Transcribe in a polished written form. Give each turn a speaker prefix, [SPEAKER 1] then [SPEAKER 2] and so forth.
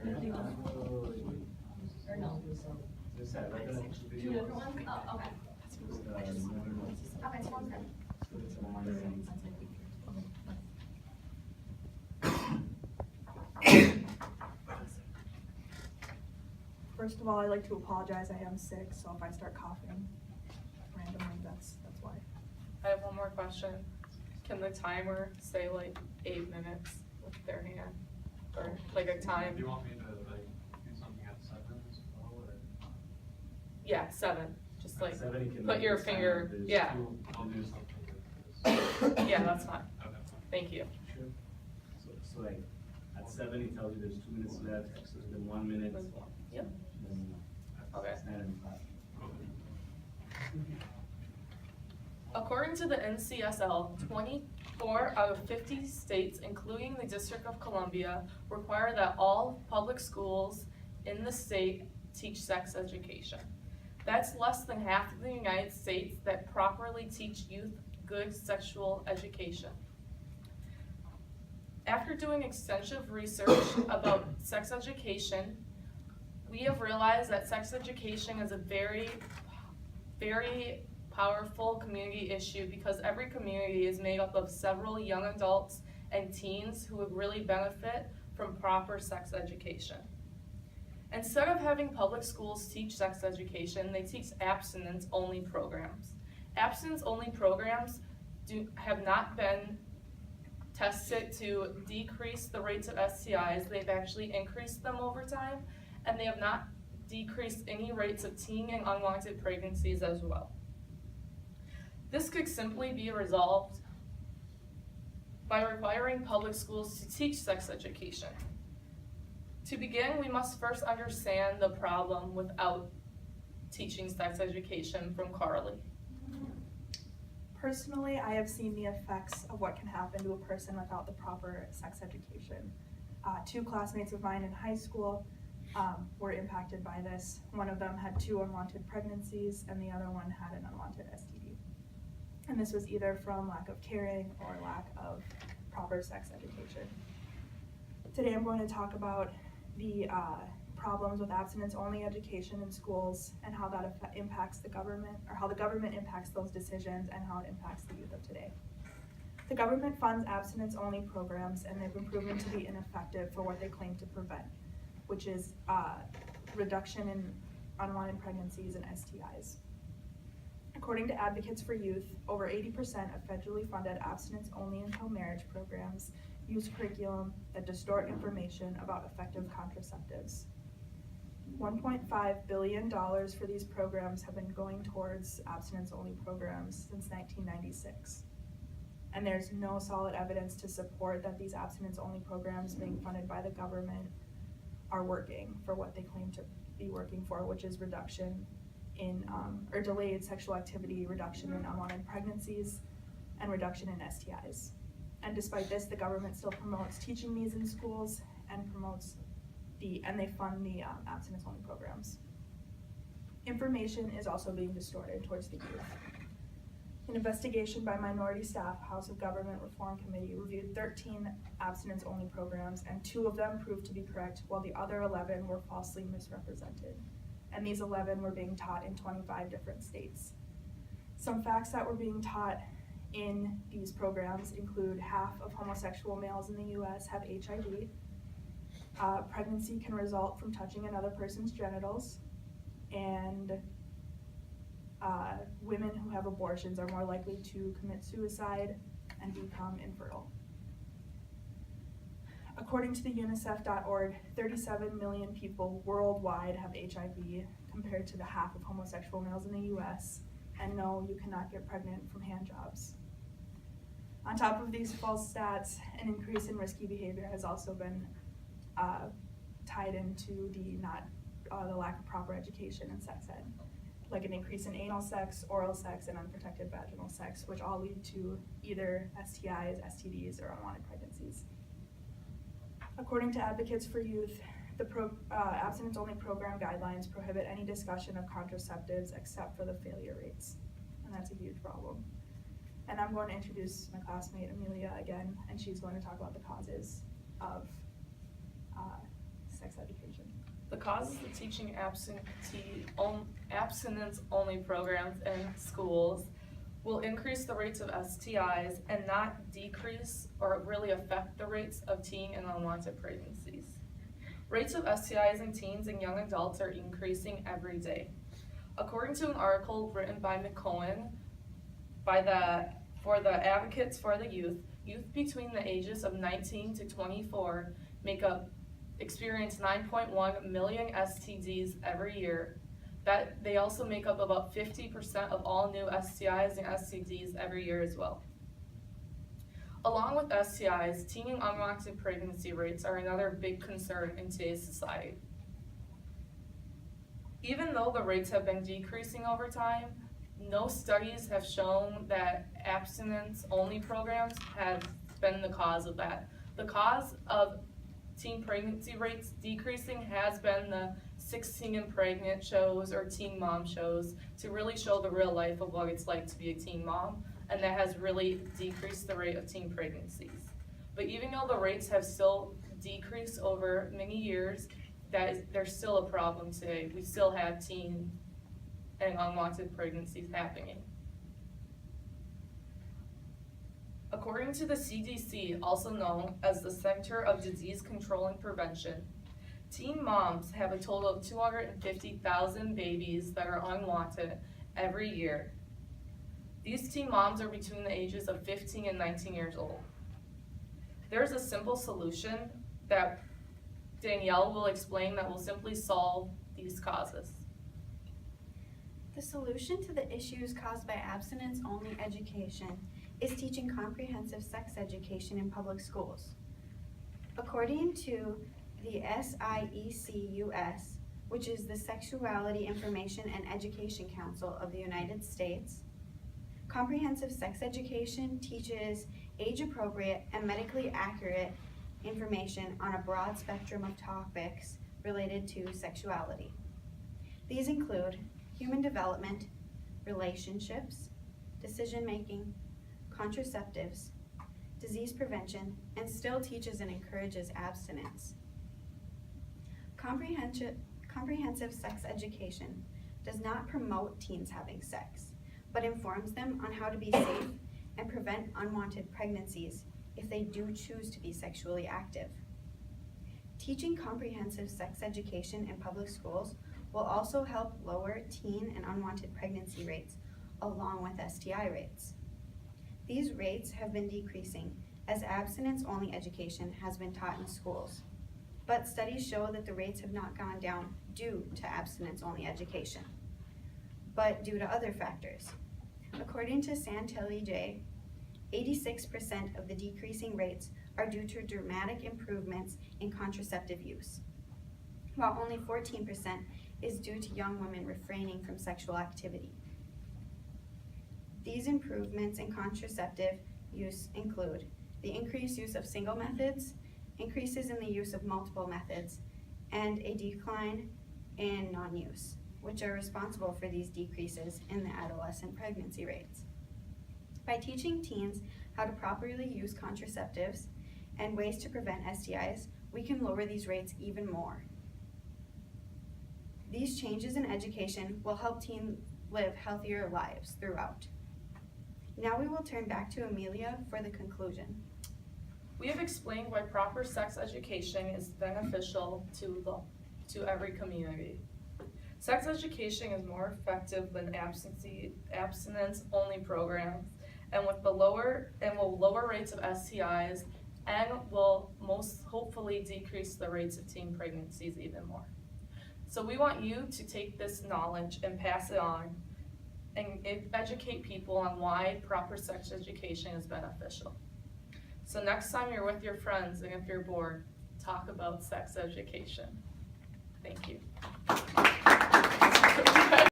[SPEAKER 1] Or no? Two different ones? Oh, okay. Okay, so one's good.
[SPEAKER 2] First of all, I'd like to apologize. I am sick, so if I start coughing randomly, that's why.
[SPEAKER 3] I have one more question. Can the timer say like 8 minutes with their hand? Or like a time?
[SPEAKER 4] Do you want me to like do something at 7 as well, or?
[SPEAKER 3] Yeah, 7. Just like
[SPEAKER 5] 7 you can
[SPEAKER 3] put
[SPEAKER 5] make
[SPEAKER 3] your
[SPEAKER 5] this time,
[SPEAKER 3] finger,
[SPEAKER 5] there's
[SPEAKER 3] yeah.
[SPEAKER 4] I'll do something like this.
[SPEAKER 3] Yeah, that's fine.
[SPEAKER 4] Okay.
[SPEAKER 3] Thank you.
[SPEAKER 5] Sure. So like at 7 it tells you there's 2 minutes left, then 1 minute.
[SPEAKER 3] Yep.
[SPEAKER 5] Then
[SPEAKER 3] Okay.
[SPEAKER 5] stand and clap.
[SPEAKER 3] According to the NCSL, 24 out of 50 states, including the District of Columbia, require that all public schools in the state teach sex education. That's less than half of the United States that properly teach youth good sexual education. After doing extensive research about sex education, we have realized that sex education is a very, very powerful community issue because every community is made up of several young adults and teens who would really benefit from proper sex education. Instead of having public schools teach sex education, they teach abstinence-only programs. Abstinence-only programs have not been tested to decrease the rates of STIs. They've actually increased them over time, and they have not decreased any rates of teen and unwanted pregnancies as well. This could simply be resolved by requiring public schools to teach sex education. To begin, we must first understand the problem without teaching sex education from Carly.
[SPEAKER 2] Personally, I have seen the effects of what can happen to a person without the proper sex education. 2 classmates of mine in high school were impacted by this. One of them had 2 unwanted pregnancies and the other one had an unwanted STD. And this was either from lack of caring or lack of proper sex education. Today I'm going to talk about the problems with abstinence-only education in schools and how that impacts the government, or how the government impacts those decisions and how it impacts the youth of today. The government funds abstinence-only programs and they've been proven to be ineffective for what they claim to prevent, which is reduction in unwanted pregnancies and STIs. According to Advocates for Youth, over 80% of federally funded abstinence-only until marriage programs use curriculum that distort information about effective contraceptives. $1.5 billion for these programs have been going towards abstinence-only programs since 1996. And there's no solid evidence to support that these abstinence-only programs being funded by the government are working for what they claim to be working for, which is reduction in, or delayed sexual activity, reduction in unwanted pregnancies, and reduction in STIs. And despite this, the government still promotes teaching these in schools and they fund the abstinence-only programs. Information is also being distorted towards the youth. An investigation by minority staff, House of Government Reform Committee, reviewed 13 abstinence-only programs, and 2 of them proved to be correct, while the other 11 were falsely misrepresented. And these 11 were being taught in 25 different states. Some facts that were being taught in these programs include half of homosexual males in the US have HIV. Pregnancy can result from touching another person's genitals, and women who have abortions are more likely to commit suicide and become infertile. According to the UNICEF.org, 37 million people worldwide have HIV compared to the half of homosexual males in the US, and no, you cannot get pregnant from hand jobs. On top of these false stats, an increase in risky behavior has also been tied into the lack of proper education in sex ed, like an increase in anal sex, oral sex, and unprotected vaginal sex, which all lead to either STIs, STDs, or unwanted pregnancies. According to Advocates for Youth, the abstinence-only program guidelines prohibit any discussion of contraceptives except for the failure rates, and that's a huge problem. And I'm going to introduce my classmate Amelia again, and she's going to talk about the causes of sex education.
[SPEAKER 3] The causes of teaching abstinence-only programs in schools will increase the rates of STIs and not decrease or really affect the rates of teen and unwanted pregnancies. Rates of STIs in teens and young adults are increasing every day. According to an article written by McCohen for the Advocates for the Youth between the ages of 19 to 24 experience 9.1 million STDs every year. That they also make up about 50% of all new STIs and STDs every year as well. Along with STIs, teen and unwanted pregnancy rates are another big concern in today's society. Even though the rates have been decreasing over time, no studies have shown that abstinence-only programs have been the cause of that. The cause of teen pregnancy rates decreasing has been the 16 and Pregnant shows or teen mom shows to really show the real life of what it's like to be a teen mom, and that has really decreased the rate of teen pregnancies. But even though the rates have still decreased over many years, there's still a problem today. We still have teen and unwanted pregnancies happening. According to the CDC, also known as the Center of Disease Control and Prevention, teen moms have a total of 250,000 babies that are unwanted every year. These teen moms are between the ages of 15 and 19 years old. There's a simple solution that Danielle will explain that will simply solve these causes.
[SPEAKER 6] The solution to the issues caused by abstinence-only education is teaching comprehensive sex education in public schools. According to the SIEC-US, which is the Sexuality Information and Education Council of the United States, comprehensive sex education teaches age-appropriate and medically accurate information on a broad spectrum of topics related to sexuality. These include human development, relationships, decision-making, contraceptives, disease prevention, and still teaches and encourages abstinence. Comprehensive sex education does not promote teens having sex, but informs them on how to be safe and prevent unwanted pregnancies if they do choose to be sexually active. Teaching comprehensive sex education in public schools will also help lower teen and unwanted pregnancy rates along with STI rates. These rates have been decreasing as abstinence-only education has been taught in schools, but studies show that the rates have not gone down due to abstinence-only education, but due to other factors. According to Santelli J., 86% of the decreasing rates are due to dramatic improvements in contraceptive use, while only 14% is due to young women refraining from sexual activity. These improvements in contraceptive use include the increased use of single methods, increases in the use of multiple methods, and a decline in non-use, which are responsible for these decreases in the adolescent pregnancy rates. By teaching teens how to properly use contraceptives and ways to prevent STIs, we can lower these rates even more. These changes in education will help teens live healthier lives throughout. Now we will turn back to Amelia for the conclusion.
[SPEAKER 3] We have explained why proper sex education is beneficial to every community. Sex education is more effective than abstinence-only programs, and will lower rates of STIs and will most hopefully decrease the rates of teen pregnancies even more. So we want you to take this knowledge and pass it on and educate people on why proper sex education is beneficial. So next time you're with your friends and if you're bored, talk about sex education. Thank you.